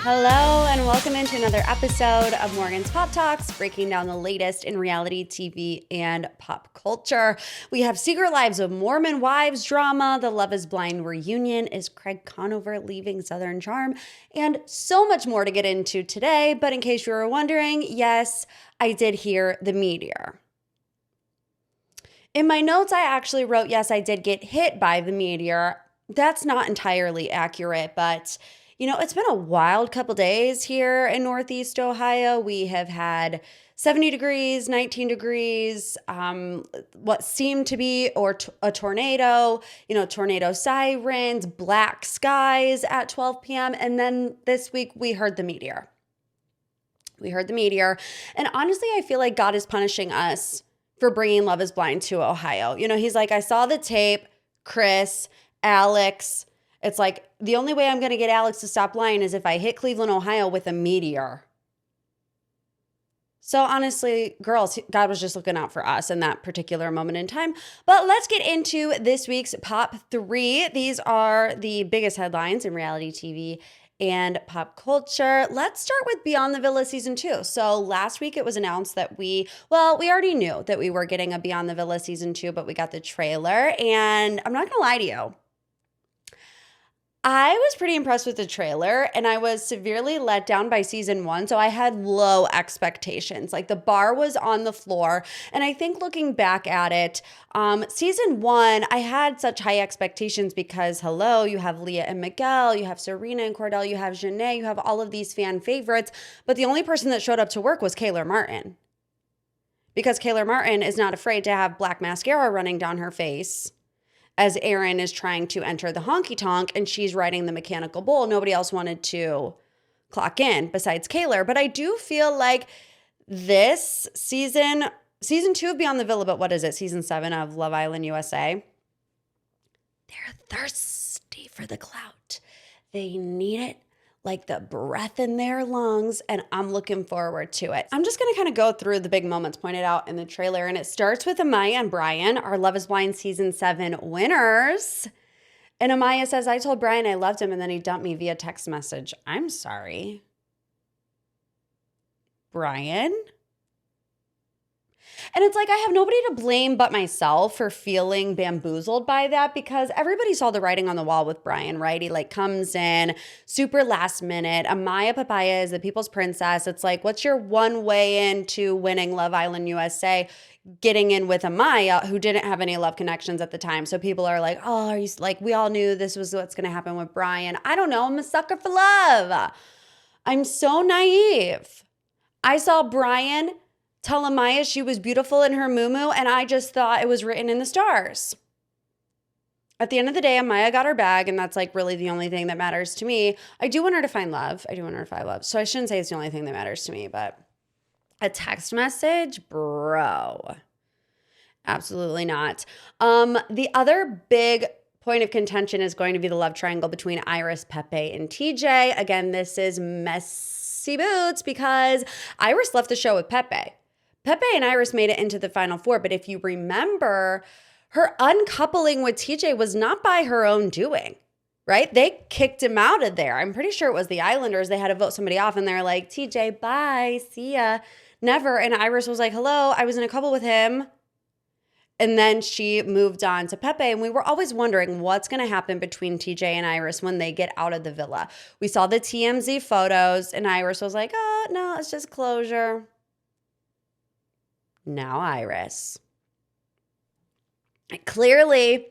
Hello and welcome into another episode of Morgan's Pop Talks, breaking down the latest in reality TV and pop culture. We have Secret Lives of Mormon Wives drama, the Love is Blind reunion, is Craig Conover leaving Southern Charm, and so much more to get into today. But in case you were wondering, yes, I did hear the meteor. In my notes, I actually wrote, yes, I did get hit by the meteor. That's not entirely accurate, but it's been a wild couple days here in Northeast Ohio. We have had 70 degrees, 19 degrees, what seemed to be a tornado, tornado sirens, black skies at 12 p.m. And then this week we heard the meteor. And honestly, I feel like God is punishing us for bringing Love is Blind to Ohio. He's like, I saw the tape, Chris, Alex. It's like, the only way I'm going to get Alex to stop lying is if I hit Cleveland, Ohio with a meteor. So honestly, girls, God was just looking out for us in that particular moment in time. But let's get into this week's Pop 3. These are the biggest headlines in reality TV and pop culture. Let's start with Beyond the Villa Season 2. So last week it was announced that we already knew that we were getting a Beyond the Villa Season 2, but we got the trailer. And I'm not going to lie to you, I was pretty impressed with the trailer, and I was severely let down by season 1, so I had low expectations. Like, the bar was on the floor, and I think looking back at it, season 1, I had such high expectations because, hello, you have Leah and Miguel, you have Serena and Cordell, you have Janae, you have all of these fan favorites, but the only person that showed up to work was Taylor Martin. Because Taylor Martin is not afraid to have black mascara running down her face as Aaron is trying to enter the honky-tonk and she's riding the mechanical bull. Nobody else wanted to clock in besides Kaylor. But I do feel like this season 2 of Beyond the Villa, but what is it? Season 7 of Love Island USA. They're thirsty for the clout. They need it like the breath in their lungs, and I'm looking forward to it. I'm just going to kind of go through the big moments pointed out in the trailer, and it starts with Amaya and Brian, our Love is Blind Season 7 winners. And Amaya says, I told Brian I loved him, and then he dumped me via text message. I'm sorry. Brian? And it's like, I have nobody to blame but myself for feeling bamboozled by that, because everybody saw the writing on the wall with Brian, right? He comes in super last minute. Amaya Papaya is the people's princess. It's like, what's your one way into winning Love Island USA? Getting in with Amaya, who didn't have any love connections at the time. So people are like, oh, are you like, we all knew this was what's going to happen with Brian. I don't know. I'm a sucker for love. I'm so naive. I saw Brian tell Amaya she was beautiful in her muumuu, and I just thought it was written in the stars. At the end of the day, Amaya got her bag, and that's like really the only thing that matters to me. I do want her to find love. So I shouldn't say it's the only thing that matters to me, but a text message, bro. Absolutely not. The other big point of contention is going to be the love triangle between Iris, Pepe, and TJ. Again, this is messy boots because Iris left the show with Pepe. Pepe and Iris made it into the Final Four, but if you remember, her uncoupling with TJ was not by her own doing, right? They kicked him out of there. I'm pretty sure it was the Islanders. They had to vote somebody off, and they're like, TJ, bye, see ya, never. And Iris was like, hello, I was in a couple with him. And then she moved on to Pepe, and we were always wondering what's going to happen between TJ and Iris when they get out of the villa. We saw the TMZ photos, and Iris was like, oh, no, it's just closure. Now Iris. It clearly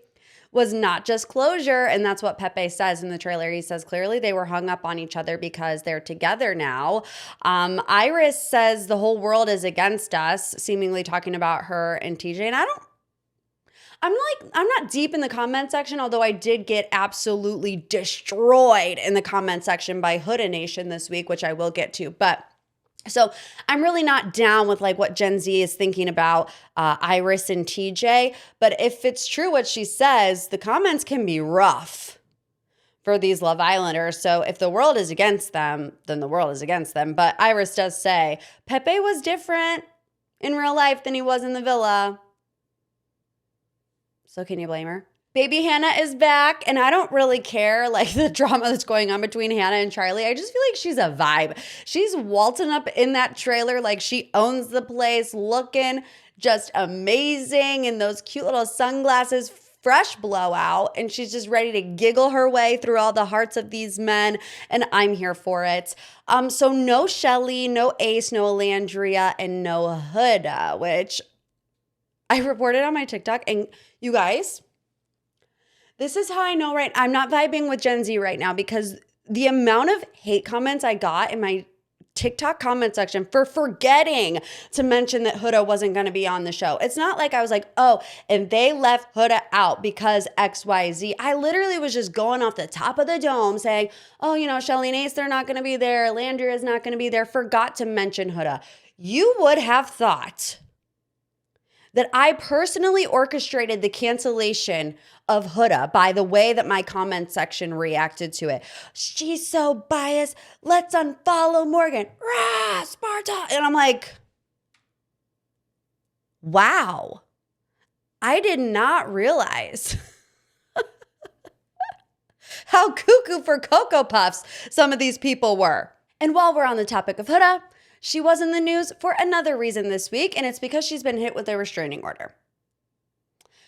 was not just closure, and that's what Pepe says in the trailer. He says clearly they were hung up on each other because they're together now. Iris says the whole world is against us, seemingly talking about her and TJ, and I'm not deep in the comment section, although I did get absolutely destroyed in the comment section by Huda Nation this week, which I will get to, but so I'm really not down with what Gen Z is thinking about Iris and TJ. But if it's true what she says, the comments can be rough for these Love Islanders. So if the world is against them, then the world is against them. But Iris does say Pepe was different in real life than he was in the villa. So can you blame her? Baby Hannah is back, and I don't really care like the drama that's going on between Hannah and Charlie. I just feel like she's a vibe. She's waltzing up in that trailer like she owns the place, looking just amazing in those cute little sunglasses, fresh blowout, and she's just ready to giggle her way through all the hearts of these men, and I'm here for it. So no Shelly, no Ace, no Alandria, and no Huda, which I reported on my TikTok, and you guys, this is how I know, right? I'm not vibing with Gen Z right now because the amount of hate comments I got in my TikTok comment section for forgetting to mention that Huda wasn't going to be on the show. It's not like I was like, oh, and they left Huda out because XYZ. I literally was just going off the top of the dome saying, oh, you know, Shelly and Ace, they're not going to be there. Landry is not going to be there. Forgot to mention Huda. You would have thought that I personally orchestrated the cancellation of Huda by the way that my comment section reacted to it. She's so biased. Let's unfollow Morgan. Rah, Sparta. And I'm like, wow. I did not realize how cuckoo for Cocoa Puffs some of these people were. And while we're on the topic of Huda, she was in the news for another reason this week, and it's because she's been hit with a restraining order.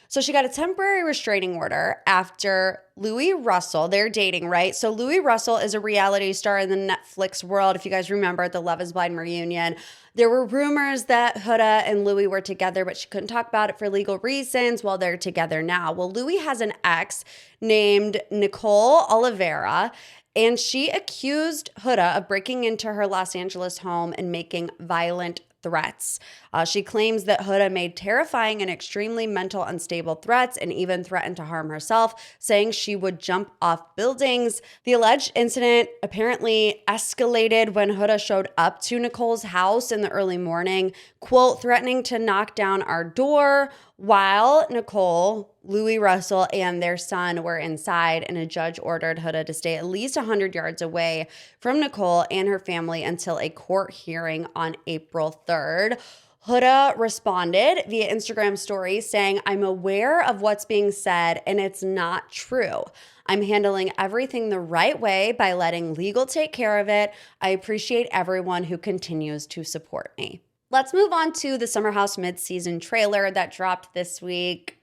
So she got a temporary restraining order after Louis Russell, they're dating, right? So Louis Russell is a reality star in the Netflix world. If you guys remember the Love is Blind reunion, there were rumors that Huda and Louis were together, but she couldn't talk about it for legal reasons. Well, they're together now. Well, Louis has an ex named Nicole Oliveira, and she accused Huda of breaking into her Los Angeles home and making violent threats. She claims that Huda made terrifying and extremely mental unstable threats and even threatened to harm herself, saying she would jump off buildings. The alleged incident apparently escalated when Huda showed up to Nicole's house in the early morning, quote, threatening to knock down our door while Nicole, Louis Russell, and their son were inside, and a judge ordered Huda to stay at least 100 yards away from Nicole and her family until a court hearing on April 3rd. Huda responded via Instagram story saying, I'm aware of what's being said and it's not true. I'm handling everything the right way by letting legal take care of it. I appreciate everyone who continues to support me. Let's move on to the Summer House mid-season trailer that dropped this week.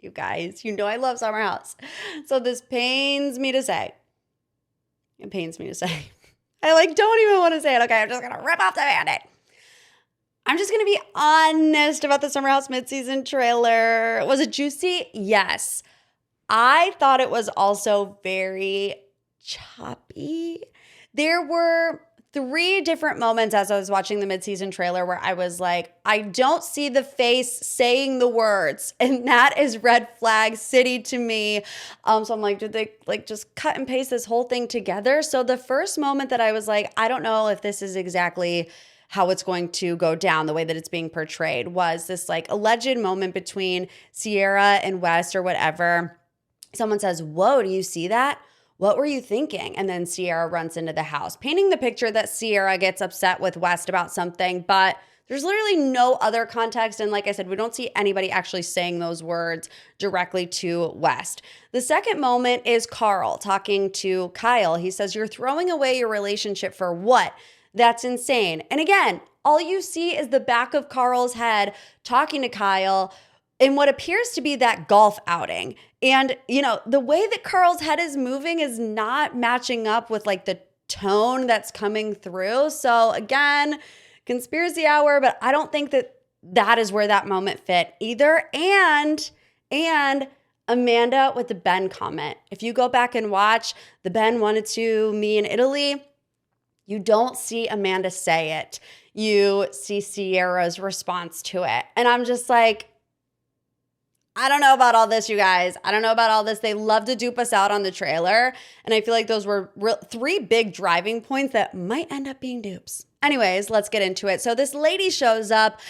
You guys, you know I love Summer House. So this pains me to say. It pains me to say. I don't even want to say it. Okay, I'm just going to rip off the Band-Aid. I'm just going to be honest about the Summer House mid-season trailer. Was it juicy? Yes. I thought it was also very choppy. There were 3 different moments as I was watching the mid-season trailer where I was like, I don't see the face saying the words. And that is red flag city to me. So I'm like, did they just cut and paste this whole thing together? So the first moment that I was like, I don't know if this is exactly how it's going to go down, the way that it's being portrayed, was this alleged moment between Ciara and West or whatever. Someone says, whoa, do you see that? What were you thinking? And then Ciara runs into the house, painting the picture that Ciara gets upset with West about something, but there's literally no other context. And like I said, we don't see anybody actually saying those words directly to West. The second moment is Carl talking to Kyle. He says, you're throwing away your relationship for what? That's insane. And again, all you see is the back of Carl's head talking to Kyle in what appears to be that golf outing. And, the way that Carl's head is moving is not matching up with the tone that's coming through. So again, conspiracy hour, but I don't think that is where that moment fit either. And Amanda with the Ben comment. If you go back and watch the Ben wanted to me in Italy, you don't see Amanda say it. You see Ciara's response to it. And I'm just like, I don't know about all this, you guys. I don't know about all this. They love to dupe us out on the trailer. And I feel like those were 3 big driving points that might end up being dupes. Anyways, let's get into it. So this lady shows up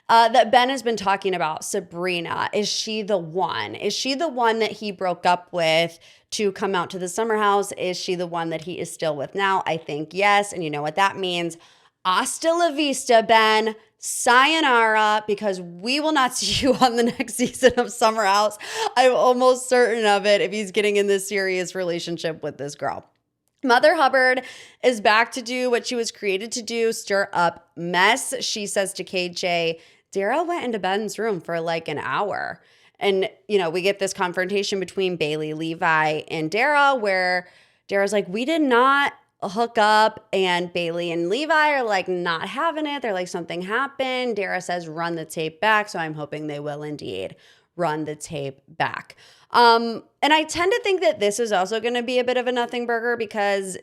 that Ben has been talking about, Sabrina. Is she the one? Is she the one that he broke up with to come out to the summer house? Is she the one that he is still with now? I think yes. And you know what that means. Hasta la vista, Ben. sayonara, because we will not see you on the next season of Summer House. I'm almost certain of it if he's getting in this serious relationship with this girl. Mother Hubbard is back to do what she was created to do, stir up mess. She says to KJ, Daryl went into Ben's room for like an hour. And, we get this confrontation between Bailey, Levi, and Dara, where Dara's like, we did not hook up, and Bailey and Levi are like not having it. They're like, something happened. Dara says, run the tape back. So I'm hoping they will indeed run the tape back. And I tend to think that this is also going to be a bit of a nothing burger because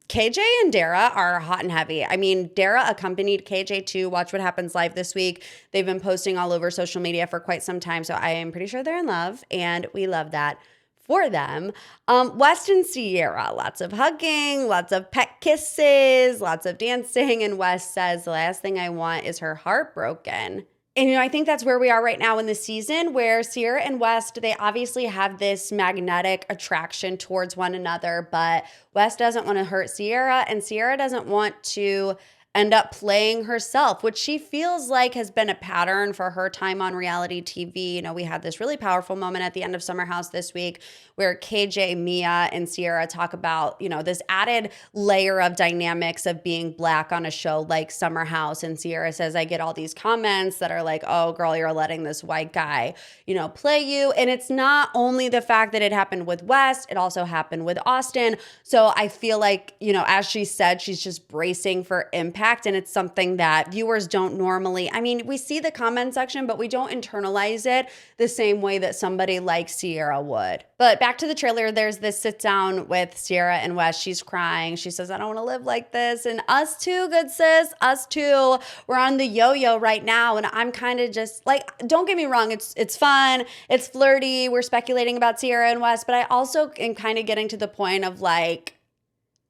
KJ and Dara are hot and heavy. I mean, Dara accompanied KJ to Watch What Happens Live this week. They've been posting all over social media for quite some time, so I am pretty sure they're in love, and we love that for them. West and Ciara, lots of hugging, lots of pet kisses, lots of dancing, and West says, the last thing I want is her heart broken. And, I think that's where we are right now in the season, where Ciara and West, they obviously have this magnetic attraction towards one another, but West doesn't want to hurt Ciara, and Ciara doesn't want to end up playing herself, which she feels like has been a pattern for her time on reality TV. We had this really powerful moment at the end of Summer House this week where KJ, Mia, and Ciara talk about, this added layer of dynamics of being Black on a show like Summer House. And Ciara says, I get all these comments that are like, oh, girl, you're letting this white guy, play you. And it's not only the fact that it happened with West, it also happened with Austin. So I feel like, as she said, she's just bracing for impact. And it's something that viewers don't normally, we see the comment section, but we don't internalize it the same way that somebody like Ciara would. But back to the trailer, there's this sit down with Ciara and West. She's crying. She says, I don't want to live like this. And us too, good sis, us too. We're on the yo-yo right now. And I'm kind of just like, don't get me wrong. It's fun. It's flirty. We're speculating about Ciara and West, but I also am kind of getting to the point of like,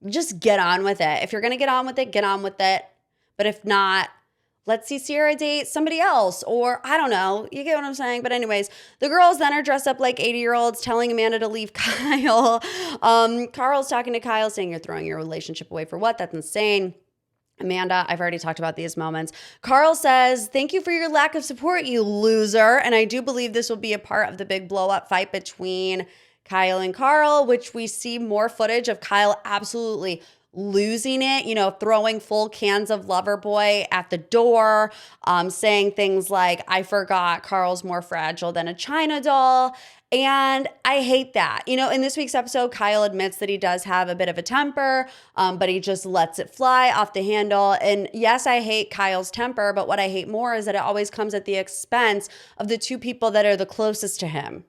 just get on with it. If you're going to get on with it, get on with it. But if not, let's see Ciara date somebody else, or I don't know. You get what I'm saying? But anyways, the girls then are dressed up like 80-year-olds telling Amanda to leave Kyle. Carl's talking to Kyle saying, you're throwing your relationship away for what? That's insane. Amanda, I've already talked about these moments. Carl says, thank you for your lack of support, you loser. And I do believe this will be a part of the big blow-up fight between Kyle and Carl, which we see more footage of Kyle absolutely losing it, throwing full cans of Loverboy at the door, saying things like, I forgot Carl's more fragile than a China doll. And I hate that. In this week's episode, Kyle admits that he does have a bit of a temper, but he just lets it fly off the handle. And yes, I hate Kyle's temper, but what I hate more is that it always comes at the expense of the two people that are the closest to him,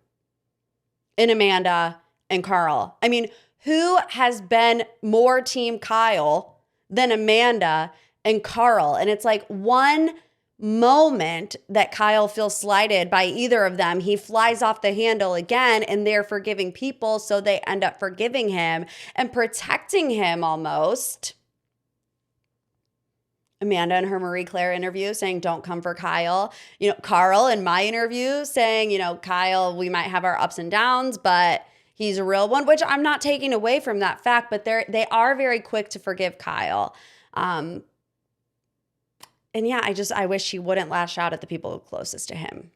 in Amanda and Carl. Who has been more team Kyle than Amanda and Carl? And it's like one moment that Kyle feels slighted by either of them, he flies off the handle again, and they're forgiving people, so they end up forgiving him and protecting him almost. Amanda in her Marie Claire interview saying, don't come for Kyle. Carl in my interview saying, Kyle, we might have our ups and downs, but he's a real one, which I'm not taking away from that fact, but they are very quick to forgive Kyle. And yeah, I wish he wouldn't lash out at the people closest to him.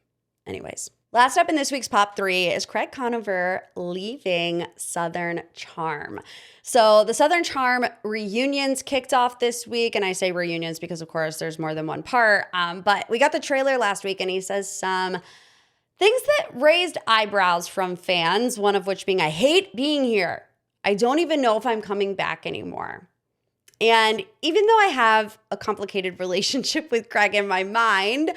Anyways, last up in this week's Pop 3 is Craig Conover leaving Southern Charm. So the Southern Charm reunions kicked off this week, and I say reunions because, of course, there's more than one part. But we got the trailer last week, and he says some things that raised eyebrows from fans, one of which being, I hate being here. I don't even know if I'm coming back anymore. And even though I have a complicated relationship with Craig in my mind,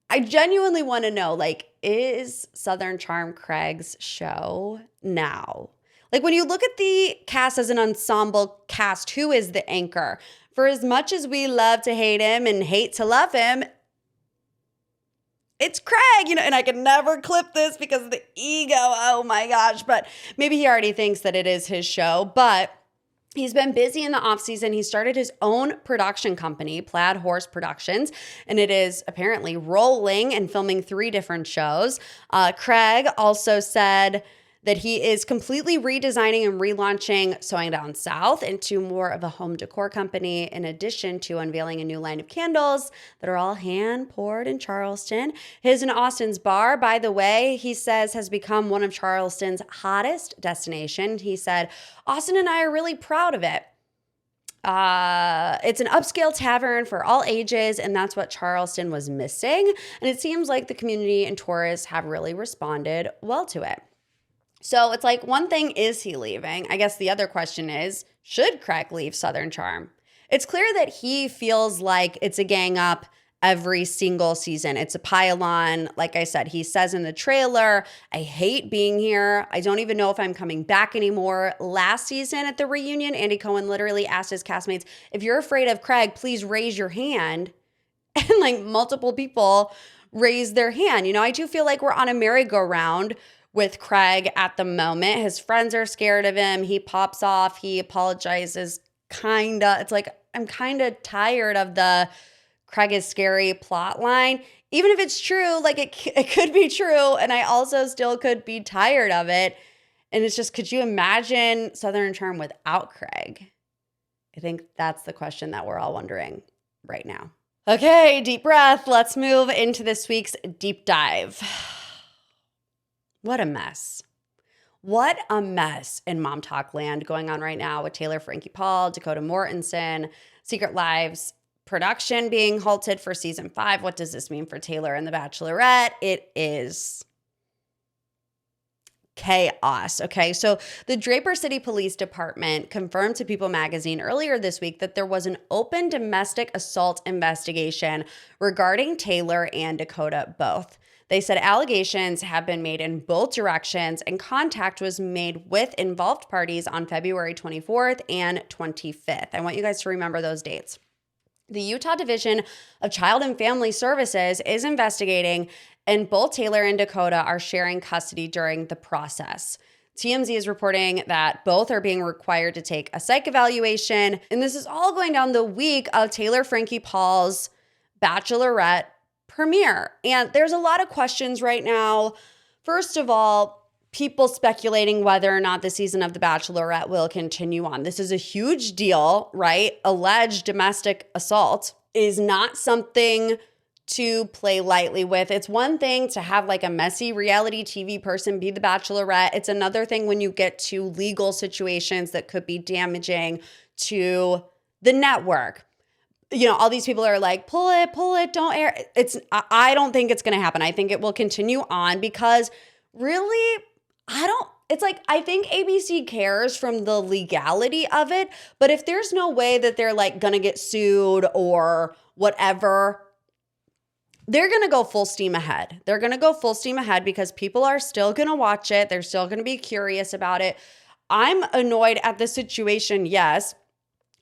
I genuinely want to know, is Southern Charm Craig's show now? When you look at the cast as an ensemble cast, who is the anchor? For as much as we love to hate him and hate to love him, it's Craig, and I can never clip this because of the ego. Oh my gosh. But maybe he already thinks that it is his show, but he's been busy in the off season. He started his own production company, Plaid Horse Productions, and it is apparently rolling and filming 3 different shows. Craig also said that he is completely redesigning and relaunching Sewing Down South into more of a home decor company, in addition to unveiling a new line of candles that are all hand-poured in Charleston. His and Austin's bar, by the way, he says has become one of Charleston's hottest destinations. He said, Austin and I are really proud of it. It's an upscale tavern for all ages, and that's what Charleston was missing. And it seems like the community and tourists have really responded well to it. So it's like, one thing, is he leaving? I guess the other question is, should Craig leave Southern Charm? It's clear that he feels like it's a gang up every single season. It's a pile on. Like I said, he says in the trailer, I hate being here. I don't even know if I'm coming back anymore. Last season at the reunion, Andy Cohen literally asked his castmates, if you're afraid of Craig, please raise your hand. And like multiple people raised their hand. You know, I do feel like we're on a merry-go-round with Craig at the moment. His friends are scared of him. He pops off. He apologizes. It's like, I'm kind of tired of the Craig is scary plot line. Even if it's true, like it could be true. And I also still could be tired of it. And it's just, could you imagine Southern Charm without Craig? I think that's the question that we're all wondering right now. Okay, deep breath. Let's move into this week's deep dive. What a mess. What a mess in Mom Talk land going on right now with Taylor Frankie Paul, Dakota Mortensen, Secret Lives production being halted for season 5. What does this mean for Taylor and The Bachelorette? It is chaos. Okay, so the Draper City Police Department confirmed to People magazine earlier this week that there was an open domestic assault investigation regarding Taylor and Dakota both. They said allegations have been made in both directions, and contact was made with involved parties on February 24th and 25th. I want you guys to remember those dates. The Utah Division of Child and Family Services is investigating, and both Taylor and Dakota are sharing custody during the process. TMZ is reporting that both are being required to take a psych evaluation, and this is all going down the week of Taylor Frankie Paul's Bachelorette premiere. And there's a lot of questions right now. First of all, people speculating whether or not the season of The Bachelorette will continue on. This is a huge deal, right? Alleged domestic assault is not something to play lightly with. It's one thing to have like a messy reality TV person be The Bachelorette. It's another thing when you get to legal situations that could be damaging to the network. You know, all these people are like, pull it, don't air. I don't think it's going to happen. I think it will continue on because really, I think ABC cares from the legality of it. But if there's no way that they're like going to get sued or whatever, they're going to go full steam ahead. They're going to go full steam ahead because people are still going to watch it. They're still going to be curious about it. I'm annoyed at the situation, yes.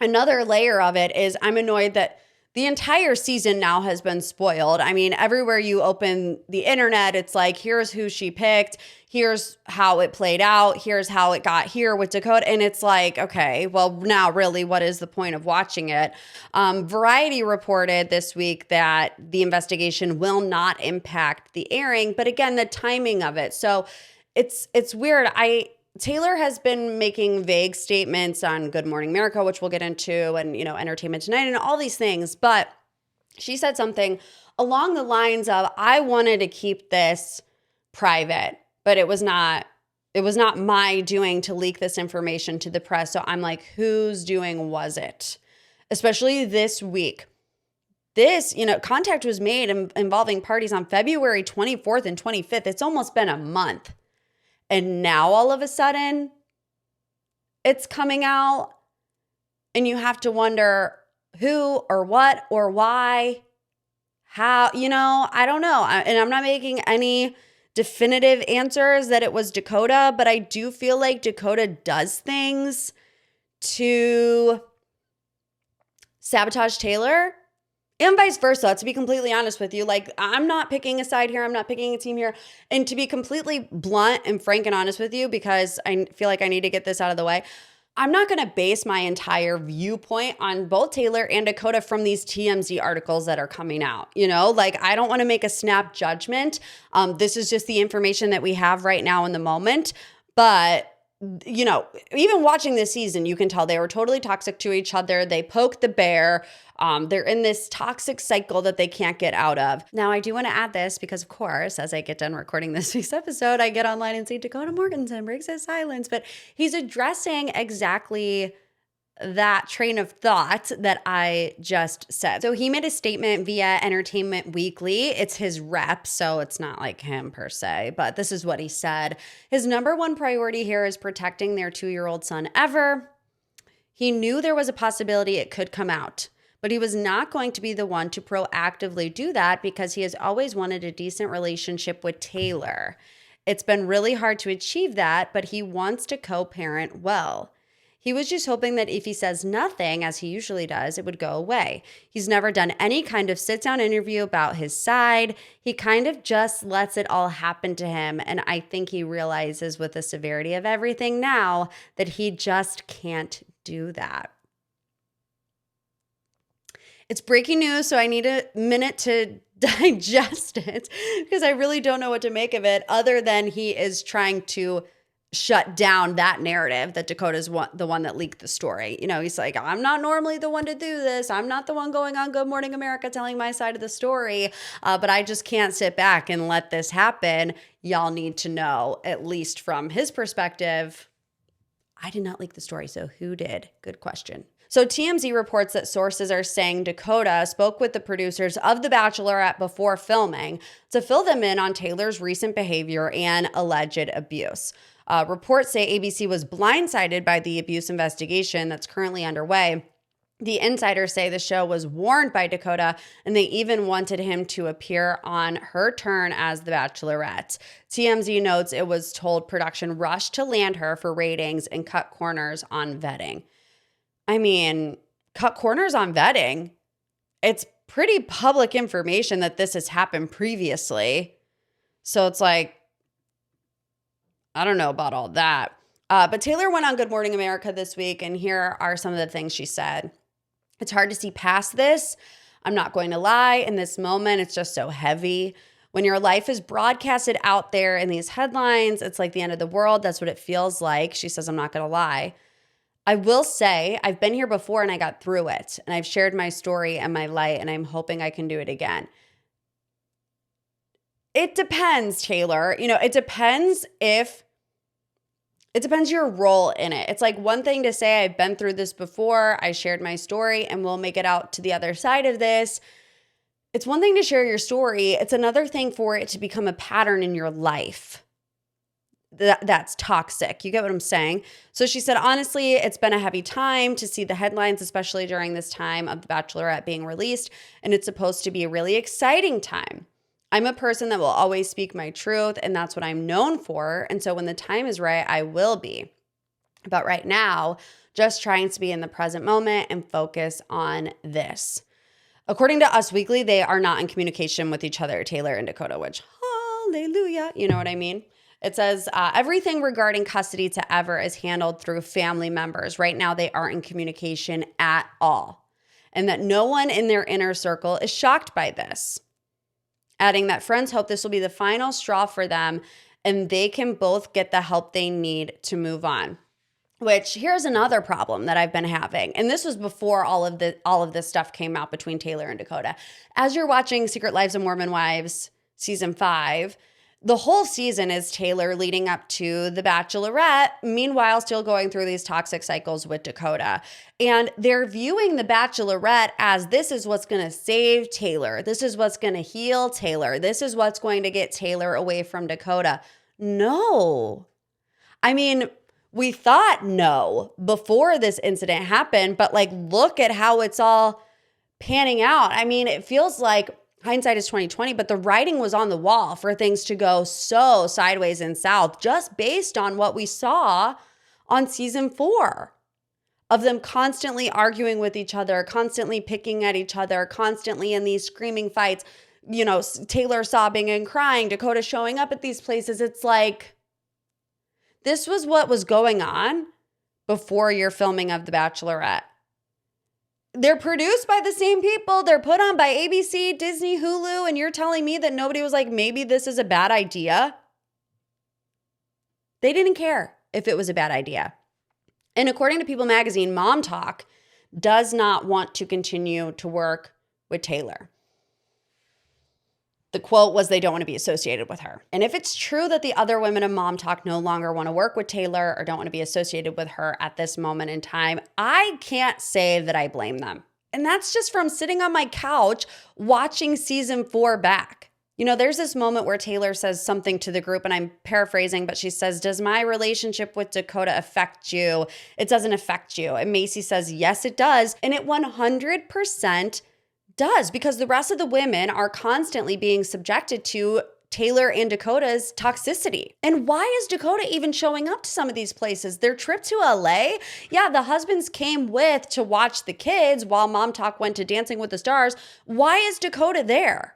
Another layer of it is I'm annoyed that the entire season now has been spoiled. I mean, everywhere you open the internet, it's like, here's who she picked. Here's how it played out. Here's how it got here with Dakota. And it's like, okay, well, now really, what is the point of watching it? Variety reported this week that the investigation will not impact the airing. But again, the timing of it. So it's weird. Taylor has been making vague statements on Good Morning America, which we'll get into, and, you know, Entertainment Tonight and all these things. But she said something along the lines of, I wanted to keep this private, but it was not my doing to leak this information to the press. So I'm like, whose doing was it? Especially this week. This, you know, contact was made involving parties on February 24th and 25th. It's almost been a month. And now all of a sudden, it's coming out and you have to wonder who or what or why, how, you know, I don't know. And I'm not making any definitive answers that it was Dakota, but I do feel like Dakota does things to sabotage Taylor. And vice versa, to be completely honest with you. Like, I'm not picking a side here. I'm not picking a team here. And to be completely blunt and frank and honest with you, because I feel like I need to get this out of the way, I'm not going to base my entire viewpoint on both Taylor and Dakota from these TMZ articles that are coming out. You know, like, I don't want to make a snap judgment. This is just the information that we have right now in the moment. But, you know, even watching this season, you can tell they were totally toxic to each other. They poke the bear. They're in this toxic cycle that they can't get out of. Now, I do want to add this because, of course, as I get done recording this week's episode, I get online and say Dakota Morganson breaks his silence. But he's addressing exactly that train of thought that I just said. So he made a statement via Entertainment Weekly. It's his rep, so it's not like him per se, but this is what he said. His number one priority here is protecting their 2-year-old son, Ever. He knew there was a possibility it could come out, but he was not going to be the one to proactively do that because he has always wanted a decent relationship with Taylor. It's been really hard to achieve that, but he wants to co-parent well. He was just hoping that if he says nothing, as he usually does, it would go away. He's never done any kind of sit-down interview about his side. He kind of just lets it all happen to him. And I think he realizes with the severity of everything now that he just can't do that. It's breaking news, so I need a minute to digest it because I really don't know what to make of it other than he is trying to shut down that narrative that Dakota's the one that leaked the story. You know, he's like, I'm not normally the one to do this. I'm not the one going on Good Morning America telling my side of the story, but I just can't sit back and let this happen. Y'all need to know, at least from his perspective, I did not leak the story, so who did? Good question. So TMZ reports that sources are saying Dakota spoke with the producers of The Bachelorette before filming to fill them in on Taylor's recent behavior and alleged abuse. Reports say ABC was blindsided by the abuse investigation that's currently underway. The insiders say the show was warned by Dakota, and they even wanted him to appear on her turn as the Bachelorette. TMZ notes it was told production rushed to land her for ratings and cut corners on vetting. I mean, cut corners on vetting? It's pretty public information that this has happened previously. So it's like, I don't know about all that. But Taylor went on Good Morning America this week, and here are some of the things she said. It's hard to see past this. I'm not going to lie. In this moment, it's just so heavy. When your life is broadcasted out there in these headlines, it's like the end of the world. That's what it feels like. She says, I'm not going to lie. I will say I've been here before and I got through it. And I've shared my story and my light, and I'm hoping I can do it again. It depends, Taylor. You know, it depends your role in it. It's like one thing to say, I've been through this before, I shared my story, and we'll make it out to the other side of this. It's one thing to share your story. It's another thing for it to become a pattern in your life. That's toxic. You get what I'm saying? So she said, honestly, it's been a heavy time to see the headlines, especially during this time of The Bachelorette being released, and it's supposed to be a really exciting time. I'm a person that will always speak my truth, and that's what I'm known for. And so when the time is right, I will be. But right now, just trying to be in the present moment and focus on this. According to Us Weekly, they are not in communication with each other, Taylor and Dakota, which, hallelujah, you know what I mean? It says everything regarding custody to Ever is handled through family members. Right now, they aren't in communication at all. And that no one in their inner circle is shocked by this. Adding that friends hope this will be the final straw for them and they can both get the help they need to move on. Which, here's another problem that I've been having. And this was before all of this stuff came out between Taylor and Dakota. As you're watching Secret Lives of Mormon Wives season 5, the whole season is Taylor leading up to The Bachelorette, meanwhile still going through these toxic cycles with Dakota. And they're viewing The Bachelorette as this is what's going to save Taylor. This is what's going to heal Taylor. This is what's going to get Taylor away from Dakota. No. I mean, we thought no before this incident happened, but like, look at how it's all panning out. I mean, it feels like hindsight is 2020, but the writing was on the wall for things to go so sideways and south just based on what we saw on season 4 of them constantly arguing with each other, constantly picking at each other, constantly in these screaming fights, you know, Taylor sobbing and crying, Dakota showing up at these places. It's like, this was what was going on before your filming of The Bachelorette. They're produced by the same people. They're put on by ABC, Disney, Hulu, and you're telling me that nobody was like, maybe this is a bad idea? They didn't care if it was a bad idea. And according to People Magazine, Mom Talk does not want to continue to work with Taylor. The quote was, they don't want to be associated with her. And if it's true that the other women of Mom Talk no longer want to work with Taylor or don't want to be associated with her at this moment in time, I can't say that I blame them. And that's just from sitting on my couch watching season 4 back. You know, there's this moment where Taylor says something to the group, and I'm paraphrasing, but she says, does my relationship with Dakota affect you? It doesn't affect you. And Macy says, yes, it does. And it 100% does, because the rest of the women are constantly being subjected to Taylor and Dakota's toxicity. And why is Dakota even showing up to some of these places? Their trip to LA, yeah, the husbands came with to watch the kids while Mom Talk went to Dancing with the Stars. Why is Dakota there?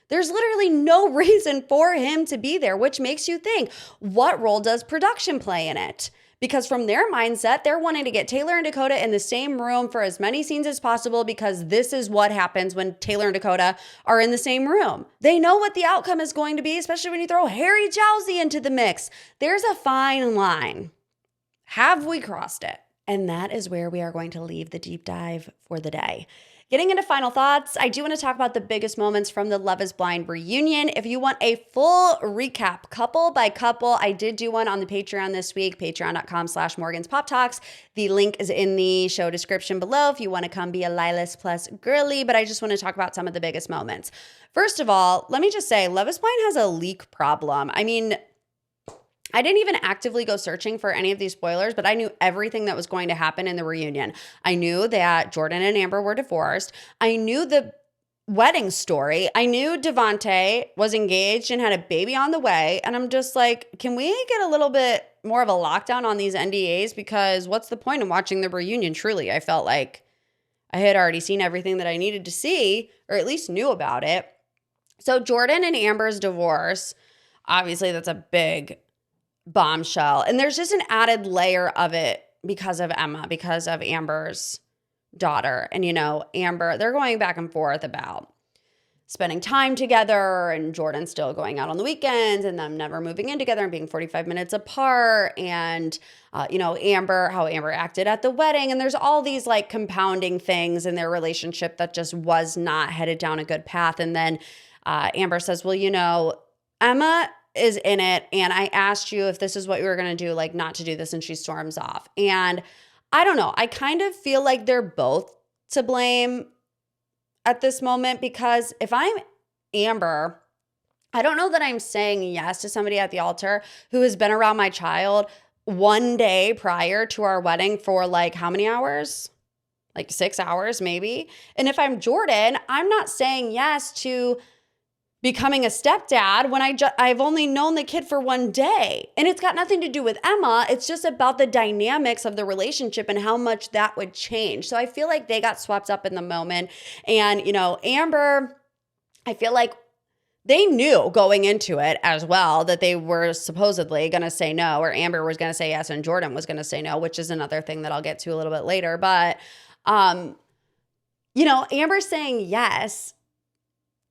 There's literally no reason for him to be there, which makes you think, what role does production play in it? Because from their mindset, they're wanting to get Taylor and Dakota in the same room for as many scenes as possible, because this is what happens when Taylor and Dakota are in the same room. They know what the outcome is going to be, especially when you throw Harry Jowsey into the mix. There's a fine line. Have we crossed it? And that is where we are going to leave the deep dive for the day. Getting into final thoughts, I do want to talk about the biggest moments from the Love is Blind reunion. If you want a full recap, couple by couple, I did do one on the Patreon this week, patreon.com/Morgan's Pop Talks. The link is in the show description below if you want to come be a Lilas Plus girly, but I just want to talk about some of the biggest moments. First of all, let me just say, Love is Blind has a leak problem. I mean, I didn't even actively go searching for any of these spoilers, but I knew everything that was going to happen in the reunion. I knew that Jordan and Amber were divorced. I knew the wedding story. I knew Devante was engaged and had a baby on the way. And I'm just like, can we get a little bit more of a lockdown on these NDAs? Because what's the point of watching the reunion? Truly, I felt like I had already seen everything that I needed to see, or at least knew about it. So Jordan and Amber's divorce, obviously that's a big bombshell. And there's just an added layer of it because of Emma, because of Amber's daughter. And, you know, Amber, they're going back and forth about spending time together, and Jordan still going out on the weekends, and them never moving in together and being 45 minutes apart. And, you know, how Amber acted at the wedding. And there's all these like compounding things in their relationship that just was not headed down a good path. And then Amber says, well, you know, Emma is in it, and I asked you if this is what you were going to do, like not to do this, and she storms off. And I don't know, I kind of feel like they're both to blame at this moment, because if I'm Amber, I don't know that I'm saying yes to somebody at the altar who has been around my child one day prior to our wedding for like how many hours? Like 6 hours maybe. And if I'm Jordan, I'm not saying yes to becoming a stepdad when I've only known the kid for one day. And it's got nothing to do with Emma. It's just about the dynamics of the relationship and how much that would change. So I feel like they got swept up in the moment. And, you know, Amber, I feel like they knew going into it as well that they were supposedly going to say no, or Amber was going to say yes and Jordan was going to say no, which is another thing that I'll get to a little bit later. But, you know, Amber saying yes,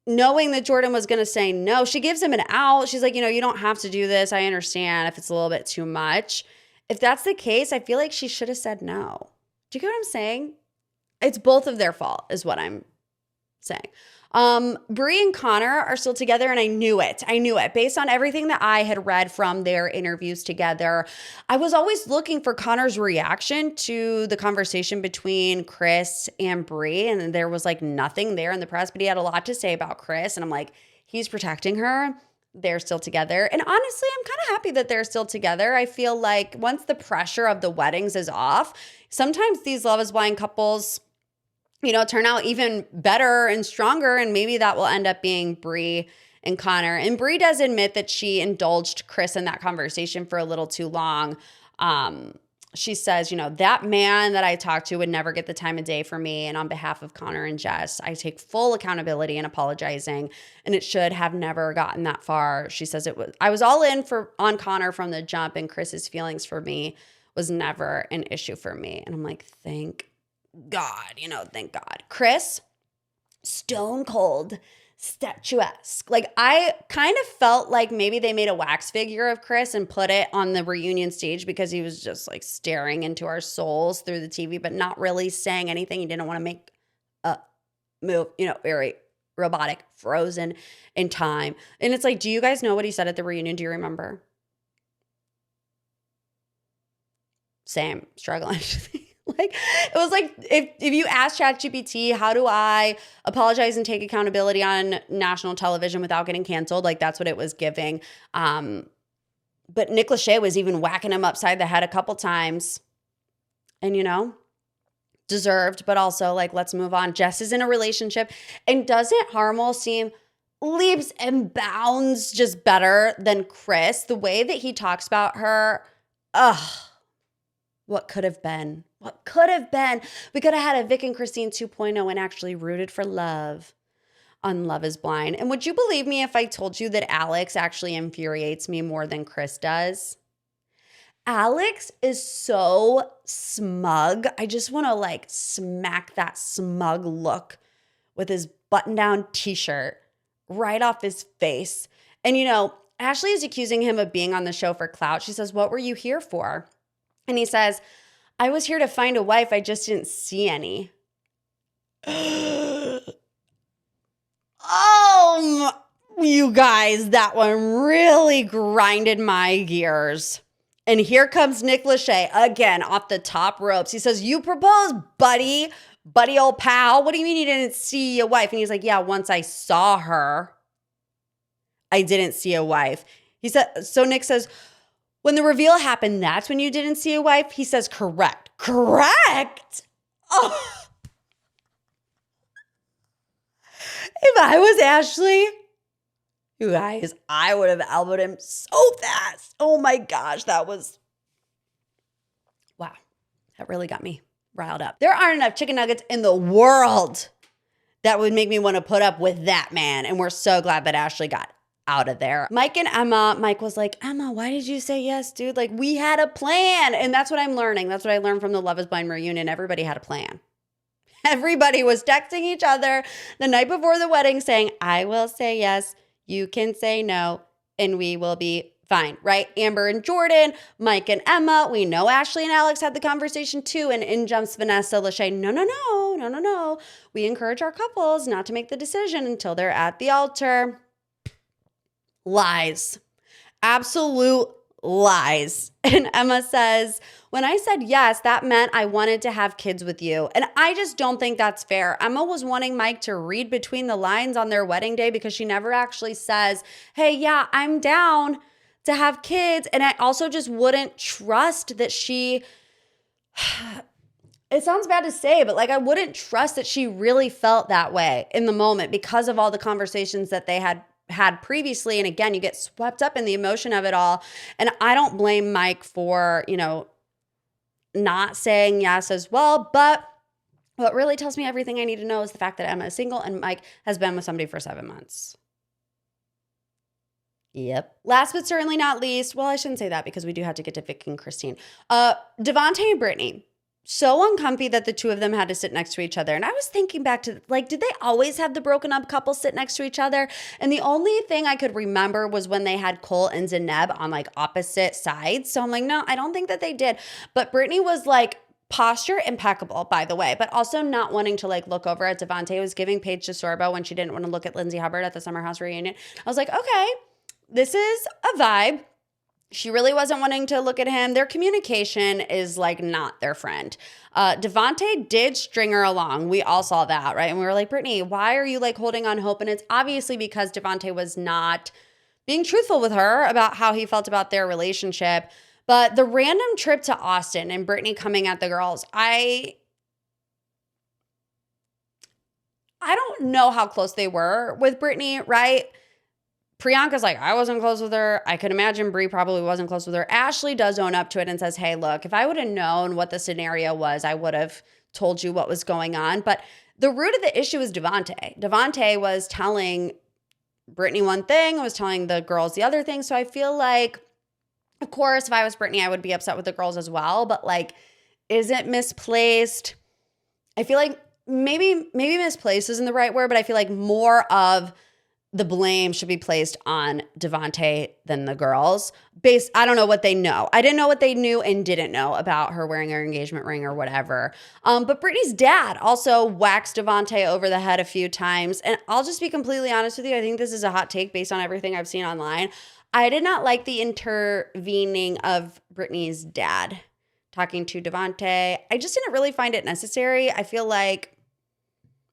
knowing that Jordan was going to say no, she gives him an out. She's like, you know, you don't have to do this. I understand if it's a little bit too much. If that's the case, I feel like she should have said no. Do you get what I'm saying? It's both of their fault is what I'm saying. Bree and Connor are still together, and I knew it. Based on everything that I had read from their interviews together. I was always looking for Connor's reaction to the conversation between Chris and Bree, and there was like nothing there in the press, but he had a lot to say about Chris, and I'm like, he's protecting her. They're still together. And honestly, I'm kind of happy that they're still together. I feel like once the pressure of the weddings is off, sometimes these Love is Blind couples, you know, turn out even better and stronger. And maybe that will end up being Bree and Connor. And Bree does admit that she indulged Chris in that conversation for a little too long. She says, you know, that man that I talked to would never get the time of day for me. And on behalf of Connor and Jess, I take full accountability in apologizing. And it should have never gotten that far. She says I was all in on Connor from the jump, and Chris's feelings for me was never an issue for me. And I'm like, thank God, you know, thank God. Chris, stone cold, statuesque. Like, I kind of felt like maybe they made a wax figure of Chris and put it on the reunion stage because he was just like staring into our souls through the TV, but not really saying anything. He didn't want to make a move, very robotic, frozen in time. And it's like, do you guys know what he said at the reunion? Do you remember? Same, struggling. Like, it was like, if you ask ChatGPT, how do I apologize and take accountability on national television without getting canceled? Like, that's what it was giving. But Nick Lachey was even whacking him upside the head a couple times. And, deserved, but also like, let's move on. Jess is in a relationship. And doesn't Harmel seem leaps and bounds just better than Chris? The way that he talks about her, what could have been? What could have been? We could have had a Vic and Christine 2.0 and actually rooted for love on Love is Blind. And would you believe me if I told you that Alex actually infuriates me more than Chris does? Alex is so smug. I just want to like smack that smug look with his button-down t-shirt right off his face. And Ashley is accusing him of being on the show for clout. She says, "What were you here for?" And he says, "I was here to find a wife. I just didn't see any." You guys, that one really grinded my gears. And here comes Nick Lachey again off the top ropes. He says, "You proposed, buddy old pal. What do you mean you didn't see a wife?" And he's like, "Yeah, once I saw her, I didn't see a wife." He said, so Nick says, "When the reveal happened, that's when you didn't see a wife?" He says, "Correct." Correct? Oh. If I was Ashley, you guys, I would have elbowed him so fast. Oh my gosh, wow. That really got me riled up. There aren't enough chicken nuggets in the world that would make me want to put up with that man. And we're so glad that Ashley got out of there. Mike and Emma, Mike was like, "Emma, why did you say yes, dude? Like, we had a plan." And that's what I'm learning. That's what I learned from the Love is Blind reunion. Everybody had a plan. Everybody was texting each other the night before the wedding saying, "I will say yes, you can say no, and we will be fine," right? Amber and Jordan, Mike and Emma. We know Ashley and Alex had the conversation too. And in jumps Vanessa Lachey. No. We encourage our couples not to make the decision until they're at the altar. Lies. Absolute lies. And Emma says, "When I said yes, that meant I wanted to have kids with you." And I just don't think that's fair. Emma was wanting Mike to read between the lines on their wedding day because she never actually says, "Hey, yeah, I'm down to have kids." And I also just wouldn't trust that she, it sounds bad to say, but like, I wouldn't trust that she really felt that way in the moment because of all the conversations that they had previously. And again, you get swept up in the emotion of it all. And I don't blame Mike for, not saying yes as well. But what really tells me everything I need to know is the fact that Emma is single and Mike has been with somebody for 7 months. Yep. Last but certainly not least, well, I shouldn't say that because we do have to get to Vic and Christine. Devontae and Brittany. So uncomfy that the two of them had to sit next to each other. And I was thinking back to, like, did they always have the broken up couple sit next to each other? And the only thing I could remember was when they had Cole and Zaneb on like opposite sides. So I'm like, no, I don't think that they did. But Brittany was like posture impeccable, by the way, but also not wanting to like look over at Devontae. Was giving Paige DeSorbo when she didn't want to look at Lindsay Hubbard at the Summer House reunion. I was like, okay, this is a vibe. She really wasn't wanting to look at him. Their communication is like not their friend. Devontae did string her along. We all saw that, right? And we were like, "Brittany, why are you like holding on hope?" And it's obviously because Devontae was not being truthful with her about how he felt about their relationship. But the random trip to Austin and Brittany coming at the girls, I don't know how close they were with Brittany, right? Priyanka's like, "I wasn't close with her." I could imagine Brie probably wasn't close with her. Ashley does own up to it and says, "Hey, look, if I would have known what the scenario was, I would have told you what was going on." But the root of the issue is Devontae. Devontae was telling Brittany one thing, was telling the girls the other thing. So I feel like, of course, if I was Brittany, I would be upset with the girls as well. But like, is it misplaced? I feel like maybe misplaced isn't the right word, but I feel like more of the blame should be placed on Devontae than the girls. I don't know what they know. I didn't know what they knew and didn't know about her wearing her engagement ring or whatever. But Brittany's dad also waxed Devontae over the head a few times. And I'll just be completely honest with you. I think this is a hot take based on everything I've seen online. I did not like the intervening of Brittany's dad talking to Devontae. I just didn't really find it necessary. I feel like,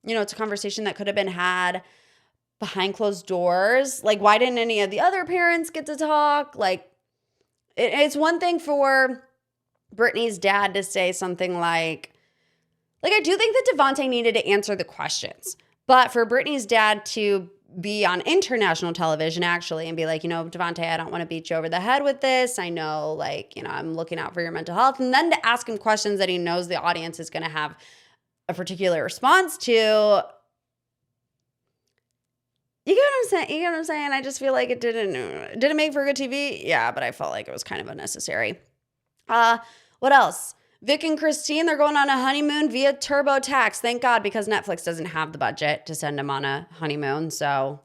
it's a conversation that could have been had behind closed doors. Like, why didn't any of the other parents get to talk? Like, it's one thing for Brittany's dad to say something like I do think that Devontae needed to answer the questions, but for Brittany's dad to be on international television actually and be like, Devontae, I don't want to beat you over the head with this. I know, I'm looking out for your mental health. And then to ask him questions that he knows the audience is going to have a particular response to. You get what I'm saying? I just feel like it didn't make for good TV. Yeah, but I felt like it was kind of unnecessary. What else? Vic and Christine, they're going on a honeymoon via TurboTax. Thank God, because Netflix doesn't have the budget to send them on a honeymoon. So,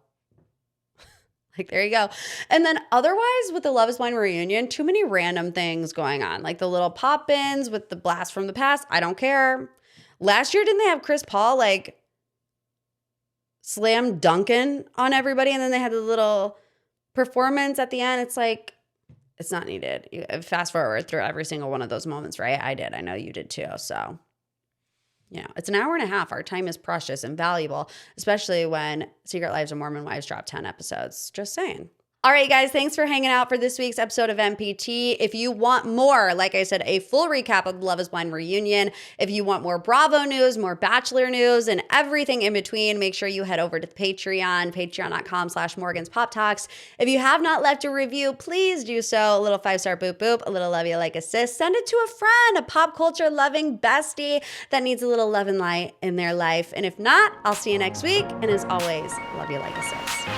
there you go. And then otherwise, with the Love is Blind reunion, too many random things going on. Like the little pop-ins with the blast from the past. I don't care. Last year, didn't they have Chris Paul, slam dunking on everybody, and then they had the little performance at the end? It's like, it's not needed. You fast forward through every single one of those moments, right? I did. I know you did too. So, it's an hour and a half. Our time is precious and valuable, especially when Secret Lives of Mormon Wives drop 10 episodes. Just saying. All right, guys, thanks for hanging out for this week's episode of MPT. If you want more, like I said, a full recap of the Love is Blind reunion, if you want more Bravo news, more Bachelor news, and everything in between, make sure you head over to the Patreon, patreon.com/Morgan's Pop Talks. If you have not left a review, please do so. A little 5-star boop boop, a little love you like a sis. Send it to a friend, a pop culture loving bestie that needs a little love and light in their life. And if not, I'll see you next week. And as always, love you like a sis.